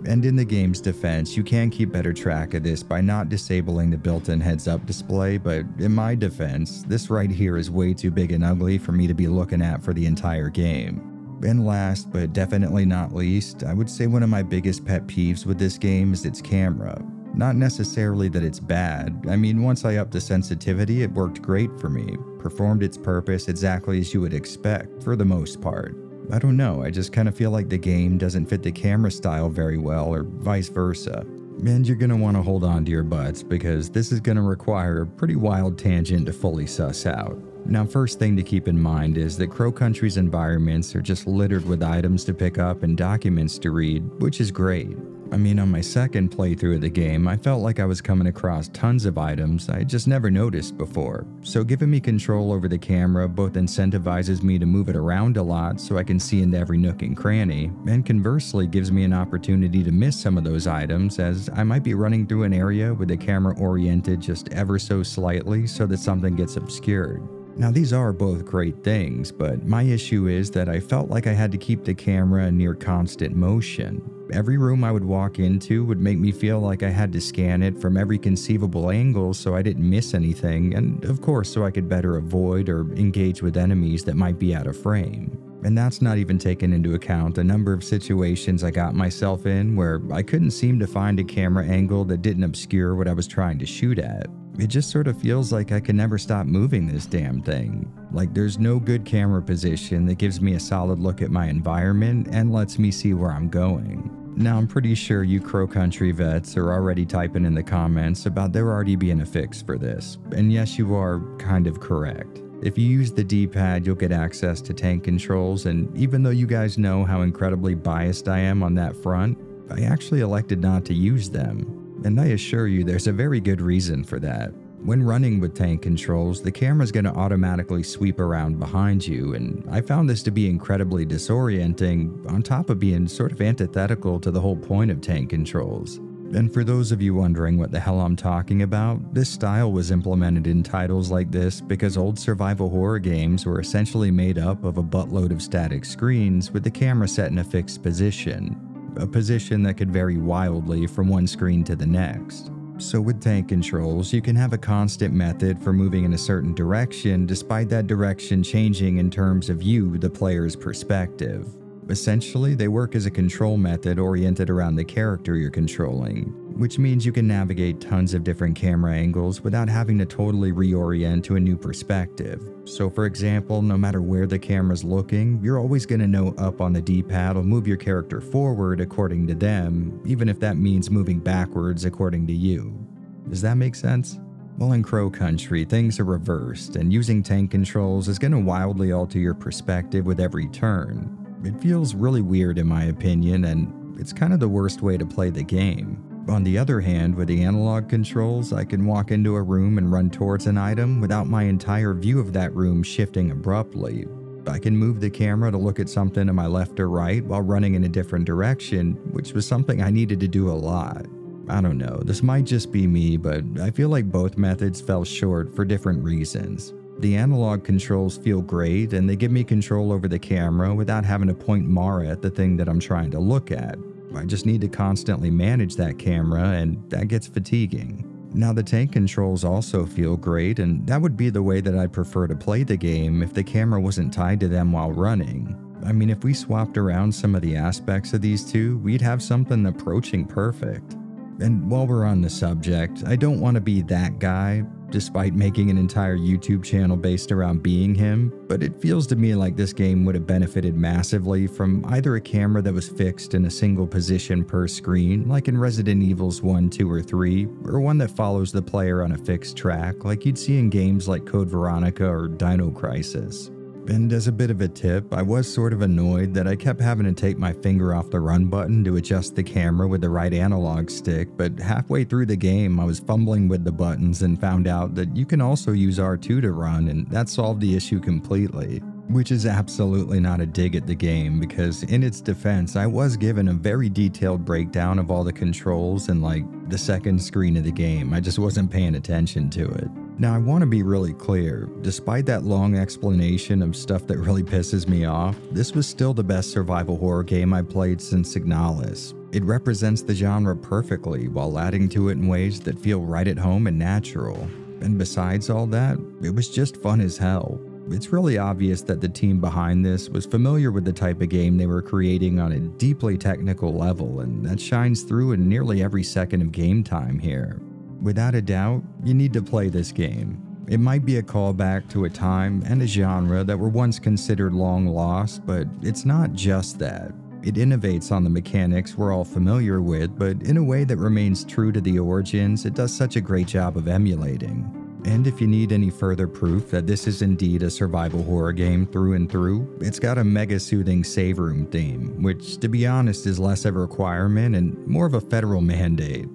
And in the game's defense, you can keep better track of this by not disabling the built-in heads-up display, but in my defense, this right here is way too big and ugly for me to be looking at for the entire game. And last, but definitely not least, I would say one of my biggest pet peeves with this game is its camera. Not necessarily that it's bad. I mean, once I upped the sensitivity, it worked great for me, performed its purpose exactly as you would expect, for the most part. I don't know, I just kind of feel like the game doesn't fit the camera style very well, or vice versa. And you're going to want to hold on to your butts because this is going to require a pretty wild tangent to fully suss out. Now, first thing to keep in mind is that Crow Country's environments are just littered with items to pick up and documents to read, which is great. I mean, on my second playthrough of the game, I felt like I was coming across tons of items I just never noticed before. So giving me control over the camera both incentivizes me to move it around a lot so I can see into every nook and cranny, and conversely gives me an opportunity to miss some of those items as I might be running through an area with the camera oriented just ever so slightly so that something gets obscured. Now, these are both great things, but my issue is that I felt like I had to keep the camera in near constant motion. Every room I would walk into would make me feel like I had to scan it from every conceivable angle so I didn't miss anything, and of course so I could better avoid or engage with enemies that might be out of frame. And that's not even taking into account the number of situations I got myself in where I couldn't seem to find a camera angle that didn't obscure what I was trying to shoot at. It just sort of feels like I can never stop moving this damn thing. Like there's no good camera position that gives me a solid look at my environment and lets me see where I'm going. Now, I'm pretty sure you Crow Country vets are already typing in the comments about there already being a fix for this. And yes, you are kind of correct. If you use the D-pad, you'll get access to tank controls, and even though you guys know how incredibly biased I am on that front, I actually elected not to use them. And I assure you there's a very good reason for that. When running with tank controls, the camera's going to automatically sweep around behind you, and I found this to be incredibly disorienting, on top of being sort of antithetical to the whole point of tank controls. And for those of you wondering what the hell I'm talking about, this style was implemented in titles like this because old survival horror games were essentially made up of a buttload of static screens with the camera set in a fixed position, a position that could vary wildly from one screen to the next. So with tank controls, you can have a constant method for moving in a certain direction despite that direction changing in terms of you, the player's perspective. Essentially, they work as a control method oriented around the character you're controlling, which means you can navigate tons of different camera angles without having to totally reorient to a new perspective. So for example, no matter where the camera's looking, you're always going to know up on the D-pad will move your character forward according to them, even if that means moving backwards according to you. Does that make sense? Well, in Crow Country, things are reversed, and using tank controls is going to wildly alter your perspective with every turn. It feels really weird in my opinion, and it's kind of the worst way to play the game. On the other hand, with the analog controls, I can walk into a room and run towards an item without my entire view of that room shifting abruptly. I can move the camera to look at something to my left or right while running in a different direction, which was something I needed to do a lot. I don't know, this might just be me, but I feel like both methods fell short for different reasons. The analog controls feel great, and they give me control over the camera without having to point Mara at the thing that I'm trying to look at. I just need to constantly manage that camera, and that gets fatiguing. Now, the tank controls also feel great, and that would be the way that I'd prefer to play the game if the camera wasn't tied to them while running. I mean, if we swapped around some of the aspects of these two, we'd have something approaching perfect. And while we're on the subject, I don't want to be that guy, despite making an entire YouTube channel based around being him, but it feels to me like this game would have benefited massively from either a camera that was fixed in a single position per screen, like in Resident Evils 1, 2, or 3, or one that follows the player on a fixed track, like you'd see in games like Code Veronica or Dino Crisis. And as a bit of a tip, I was sort of annoyed that I kept having to take my finger off the run button to adjust the camera with the right analog stick, but halfway through the game I was fumbling with the buttons and found out that you can also use R2 to run, and that solved the issue completely. Which is absolutely not a dig at the game, because in its defense I was given a very detailed breakdown of all the controls in like the second screen of the game. I just wasn't paying attention to it. Now, I want to be really clear, despite that long explanation of stuff that really pisses me off, this was still the best survival horror game I played since Signalis. It represents the genre perfectly while adding to it in ways that feel right at home and natural. And besides all that, it was just fun as hell. It's really obvious that the team behind this was familiar with the type of game they were creating on a deeply technical level, and that shines through in nearly every second of game time here. Without a doubt, you need to play this game. It might be a callback to a time and a genre that were once considered long lost, but it's not just that. It innovates on the mechanics we're all familiar with, but in a way that remains true to the origins it does such a great job of emulating. And if you need any further proof that this is indeed a survival horror game through and through, it's got a mega soothing save room theme, which to be honest is less of a requirement and more of a federal mandate.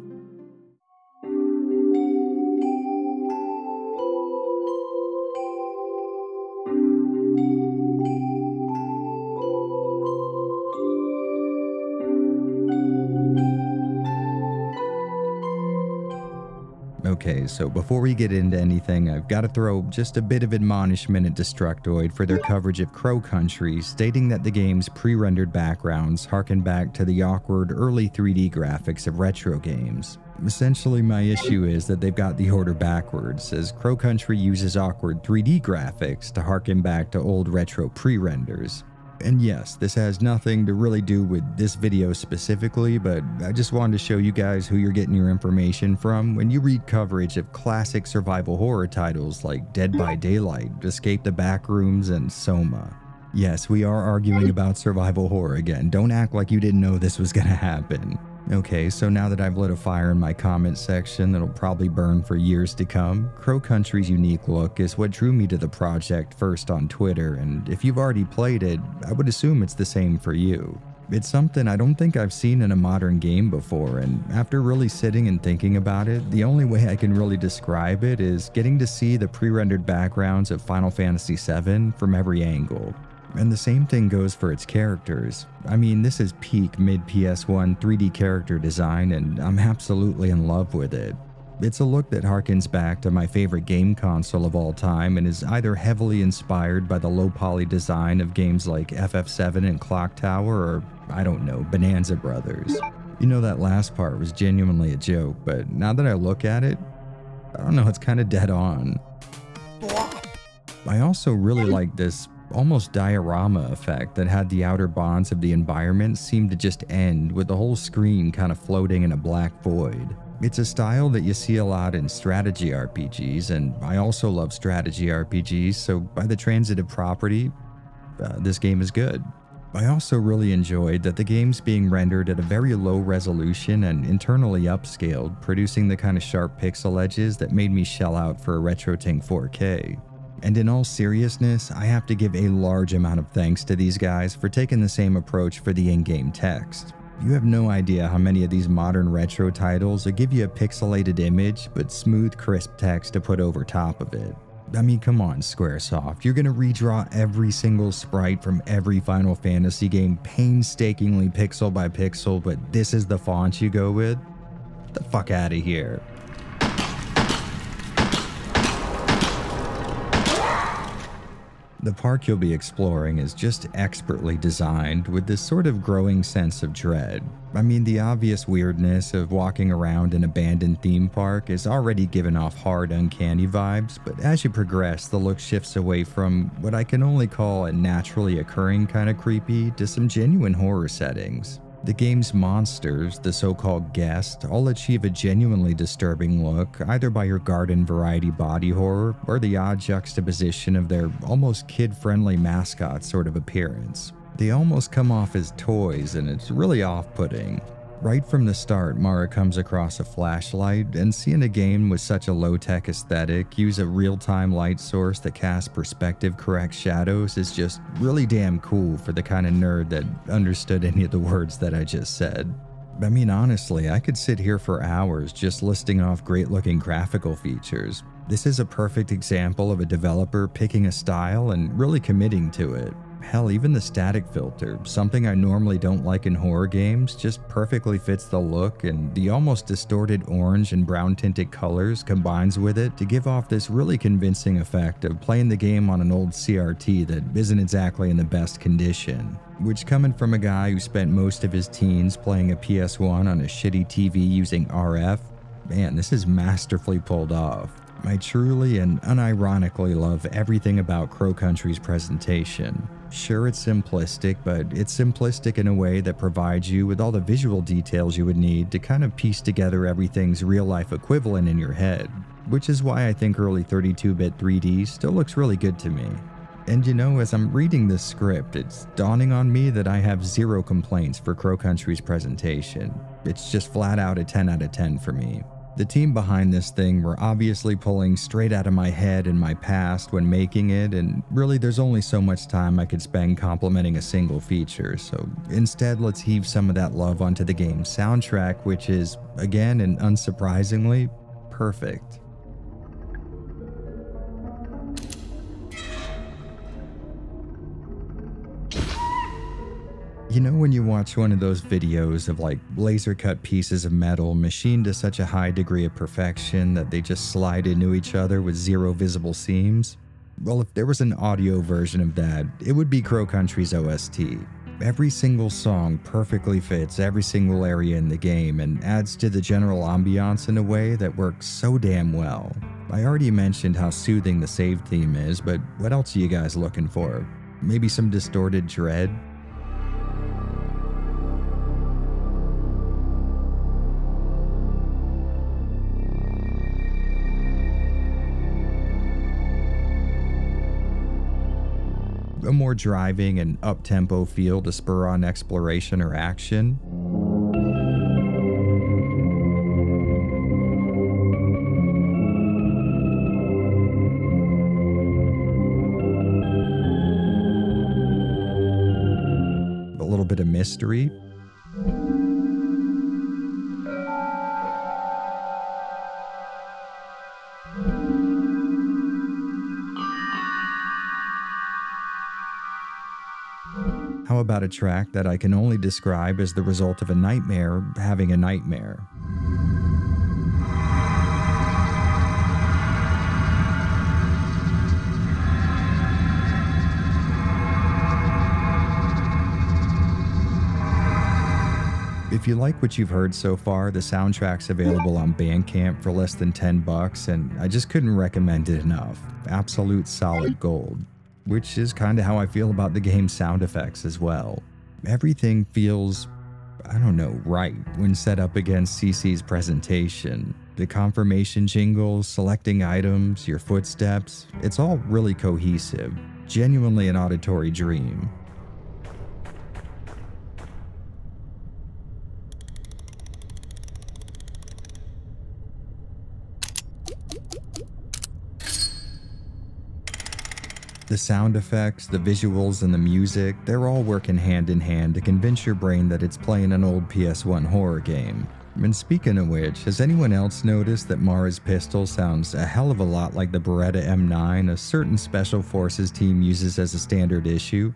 Okay, so before we get into anything, I've got to throw just a bit of admonishment at Destructoid for their coverage of Crow Country, stating that the game's pre-rendered backgrounds harken back to the awkward early 3D graphics of retro games. Essentially, my issue is that they've got the order backwards, as Crow Country uses awkward 3D graphics to harken back to old retro pre-renders. And yes, this has nothing to really do with this video specifically, but I just wanted to show you guys who you're getting your information from when you read coverage of classic survival horror titles like Dead by Daylight, Escape the Backrooms, and Soma. Yes, we are arguing about survival horror again. Don't act like you didn't know this was gonna happen. Okay, so now that I've lit a fire in my comment section that'll probably burn for years to come, Crow Country's unique look is what drew me to the project first on Twitter, and if you've already played it, I would assume it's the same for you. It's something I don't think I've seen in a modern game before, and after really sitting and thinking about it, the only way I can really describe it is getting to see the pre-rendered backgrounds of Final Fantasy VII from every angle. And the same thing goes for its characters. I mean, this is peak mid-PS1 3D character design, and I'm absolutely in love with it. It's a look that harkens back to my favorite game console of all time and is either heavily inspired by the low-poly design of games like FF7 and Clock Tower or, I don't know, Bonanza Brothers. You know, that last part was genuinely a joke, but now that I look at it, I don't know, it's kind of dead on. I also really like this almost diorama effect that had the outer bonds of the environment seem to just end with the whole screen kind of floating in a black void. It's a style that you see a lot in strategy RPGs, and I also love strategy RPGs, so by the transitive property, this game is good. I also really enjoyed that the game's being rendered at a very low resolution and internally upscaled, producing the kind of sharp pixel edges that made me shell out for a RetroTink 4K. And in all seriousness, I have to give a large amount of thanks to these guys for taking the same approach for the in-game text. You have no idea how many of these modern retro titles will give you a pixelated image but smooth, crisp text to put over top of it. I mean, come on, Squaresoft, you're gonna redraw every single sprite from every Final Fantasy game painstakingly pixel by pixel, but this is the font you go with? Get the fuck out of here. The park you'll be exploring is just expertly designed with this sort of growing sense of dread. I mean, the obvious weirdness of walking around an abandoned theme park is already giving off hard, uncanny vibes, but as you progress, the look shifts away from what I can only call a naturally occurring kind of creepy to some genuine horror settings. The game's monsters, the so-called guest, all achieve a genuinely disturbing look, either by your garden variety body horror or the odd juxtaposition of their almost kid-friendly mascot sort of appearance. They almost come off as toys, and it's really off-putting. Right from the start, Mara comes across a flashlight, and seeing a game with such a low-tech aesthetic use a real-time light source that casts perspective-correct shadows is just really damn cool for the kind of nerd that understood any of the words that I just said. I mean, honestly, I could sit here for hours just listing off great-looking graphical features. This is a perfect example of a developer picking a style and really committing to it. Hell, even the static filter, something I normally don't like in horror games, just perfectly fits the look, and the almost distorted orange and brown tinted colors combines with it to give off this really convincing effect of playing the game on an old CRT that isn't exactly in the best condition. Which, coming from a guy who spent most of his teens playing a PS1 on a shitty TV using RF, man, this is masterfully pulled off. I truly and unironically love everything about Crow Country's presentation. Sure, it's simplistic, but it's simplistic in a way that provides you with all the visual details you would need to kind of piece together everything's real-life equivalent in your head, which is why I think early 32-bit 3D still looks really good to me. And you know, as I'm reading this script, it's dawning on me that I have zero complaints for Crow Country's presentation. It's just flat out a 10 out of 10 for me. The team behind this thing were obviously pulling straight out of my head and my past when making it, and really there's only so much time I could spend complimenting a single feature, so instead let's heave some of that love onto the game's soundtrack, which is, again and unsurprisingly, perfect. You know when you watch one of those videos of like laser cut pieces of metal machined to such a high degree of perfection that they just slide into each other with zero visible seams? Well, if there was an audio version of that, it would be Crow Country's OST. Every single song perfectly fits every single area in the game and adds to the general ambiance in a way that works so damn well. I already mentioned how soothing the save theme is, but what else are you guys looking for? Maybe some distorted dread? A more driving and up-tempo feel to spur on exploration or action? A little bit of mystery? How about a track that I can only describe as the result of a nightmare having a nightmare? If you like what you've heard so far, the soundtrack's available on Bandcamp for less than $10, and I just couldn't recommend it enough. Absolute solid gold. Which is kinda how I feel about the game's sound effects as well. Everything feels, I don't know, right when set up against CC's presentation. The confirmation jingles, selecting items, your footsteps, it's all really cohesive. Genuinely an auditory dream. The sound effects, the visuals, and the music, they're all working hand in hand to convince your brain that it's playing an old PS1 horror game. And speaking of which, has anyone else noticed that Mara's pistol sounds a hell of a lot like the Beretta M9 a certain Special Forces team uses as a standard issue?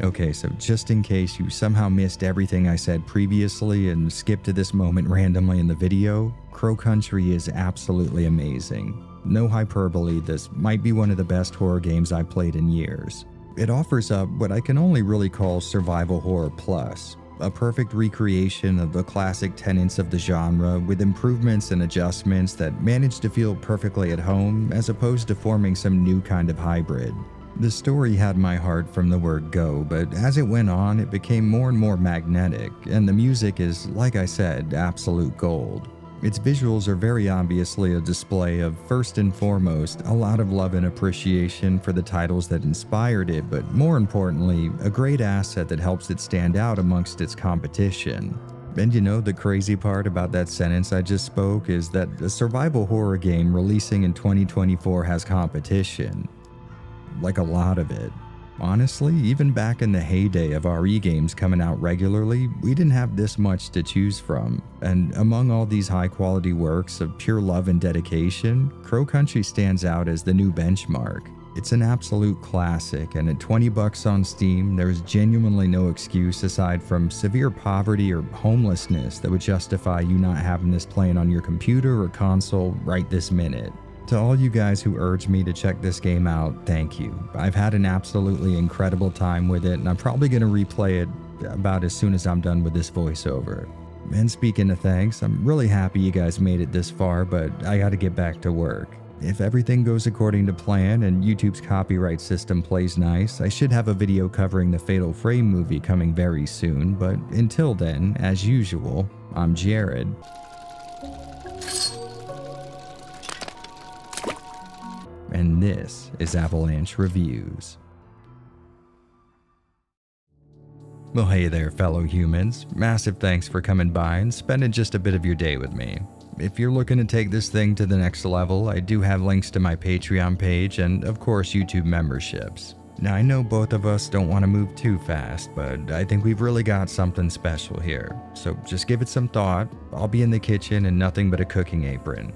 Okay, so just in case you somehow missed everything I said previously and skipped to this moment randomly in the video, Crow Country is absolutely amazing. No hyperbole, this might be one of the best horror games I've played in years. It offers up what I can only really call survival horror plus, a perfect recreation of the classic tenets of the genre with improvements and adjustments that manage to feel perfectly at home as opposed to forming some new kind of hybrid. The story had my heart from the word go, but as it went on, it became more and more magnetic, and the music is, like I said, absolute gold. Its visuals are very obviously a display of, first and foremost, a lot of love and appreciation for the titles that inspired it, but more importantly, a great asset that helps it stand out amongst its competition. And you know, the crazy part about that sentence I just spoke is that a survival horror game releasing in 2024 has competition. Like a lot of it. Honestly, even back in the heyday of RE games coming out regularly, we didn't have this much to choose from. And among all these high quality works of pure love and dedication, Crow Country stands out as the new benchmark. It's an absolute classic, and at $20 on Steam, there's genuinely no excuse aside from severe poverty or homelessness that would justify you not having this playing on your computer or console right this minute. To all you guys who urged me to check this game out, thank you. I've had an absolutely incredible time with it, and I'm probably going to replay it about as soon as I'm done with this voiceover. And speaking of thanks, I'm really happy you guys made it this far, but I gotta get back to work. If everything goes according to plan and YouTube's copyright system plays nice, I should have a video covering the Fatal Frame movie coming very soon, but until then, as usual, I'm Jared. And this is Avalanche Reviews. Well, hey there, fellow humans. Massive thanks for coming by and spending just a bit of your day with me. If you're looking to take this thing to the next level, I do have links to my Patreon page and, of course, YouTube memberships. Now, I know both of us don't want to move too fast, but I think we've really got something special here. So just give it some thought. I'll be in the kitchen and nothing but a cooking apron.